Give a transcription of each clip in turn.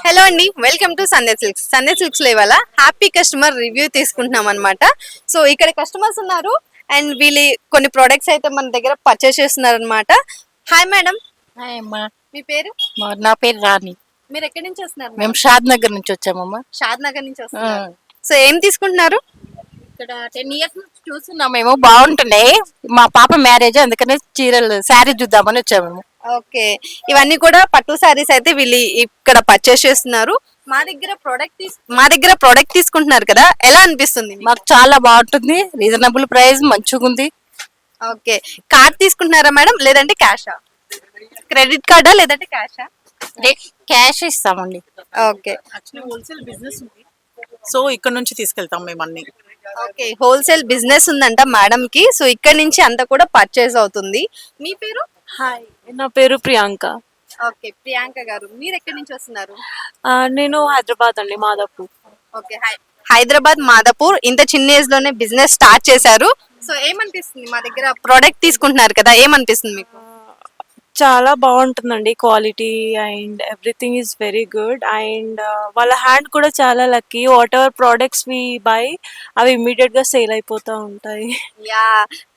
Hello అండి, welcome to సందే silks. సందే సిల్క్స్ లో ఇవాళ హ్యాపీ కస్టమర్ రివ్యూ తీసుకుంటున్నాం అనమాట. సో ఇక్కడ కస్టమర్స్ ఉన్నారు అండ్ వీళ్ళు కొన్ని ప్రొడక్ట్స్ అయితే మన దగ్గర పర్చేస్ చేస్తున్నారు అనమాట. హాయ్ మేడం, హాయ్ అమ్మా. మీ పేరు? నా పేరు రాణి. మీరు ఎక్కడి నుంచి వస్తున్నారు? మేము షాద్ నగర్ నుంచి వచ్చామమ్మా. షాద్ నగర్ నుంచి వస్తున్నారు. సో ఏం తీసుకుంటున్నారు? ఇక్కడ 10 years నుంచి చూస్తున్నాం మేము, బాగుంటున్నాయి. మా పాప మ్యారేజ్, అందుకనే చీరలు శారీ చూద్దామని వచ్చాము. ఓకే, ఇవన్నీ కూడా పట్టు శారీస్ అయితే వీళ్ళు ఇక్కడ పర్చేస్ చేస్తున్నారు. మా దగ్గర ప్రోడక్ట్ తీసుకుంటున్నారు కదా, ఎలా అనిపిస్తుంది మీకు? మాకు చాలా బాగుంటుంది, రీజనబుల్ ప్రైస్, మంచిగా ఉంది. ఓకే, కార్డ్ తీసుకుంటున్నారా మేడం, లేదంటే క్యాషా? క్రెడిట్ కార్డా లేదంటే క్యాషా? క్యాష్ ఇస్తామండి. ఓకే. యాక్చువల్లీ హోల్సేల్ బిజినెస్ ఉంది, సో ఇక్కడ నుంచి తీసుకెళ్తాం మేము అన్ని. ఓకే, హోల్సేల్ బిజినెస్ ఉందంట మేడం కి, సో ఇక్కడ నుంచి అంతా కూడా పర్చేస్ అవుతుంది. మీ పేరు? హాయ్, నా పేరు ప్రియాంక. ఓకే, ప్రియాంక గారు, మీరు ఎక్కడి నుంచి వస్తున్నారు? నేను హైదరాబాద్ అండి, మాదాపూర్. ఓకే, హైదరాబాద్ మాదాపూర్. ఇంత చిన్న ఏజ్ లోనే బిజినెస్ స్టార్ట్ చేశారు. సో ఏమనిపిస్తుంది, మా దగ్గర ప్రోడక్ట్ తీసుకుంటున్నారు కదా, ఏమనిపిస్తుంది మీకు? చాలా బాగుంటుందండి, quality and everything is very good. And వాళ్ళ హ్యాండ్ కూడా చాలా lucky. Whatever products we buy, అవి ఇమీడియట్ గా సేల్ అయిపోతూ ఉంటాయి. యా,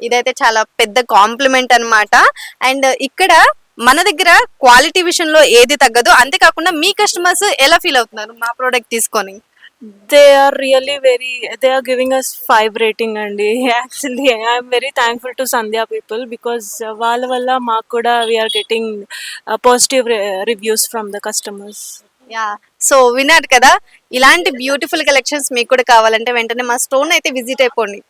ఇదైతే చాలా పెద్ద కాంప్లిమెంట్ అన్నమాట. అండ్ ఇక్కడ మన దగ్గర క్వాలిటీ విషయంలో ఏది తగ్గదు. అంతేకాకుండా మీ కస్టమర్స్ ఎలా ఫీల్ అవుతున్నారు మా ప్రోడక్ట్ తీసుకొని? They are really very, they are giving us 5 rating అండి. Actually I'm very thankful to Sandhya people, because వాళ్ళ వల్ల మాకు కూడా we're getting positive reviews from the customers. Yeah, so విన్నారు కదా, ఇలాంటి బ్యూటిఫుల్ కలెక్షన్స్ మీకు కూడా కావాలంటే వెంటనే మా స్టోర్ అయితే విజిట్ అయిపోండి.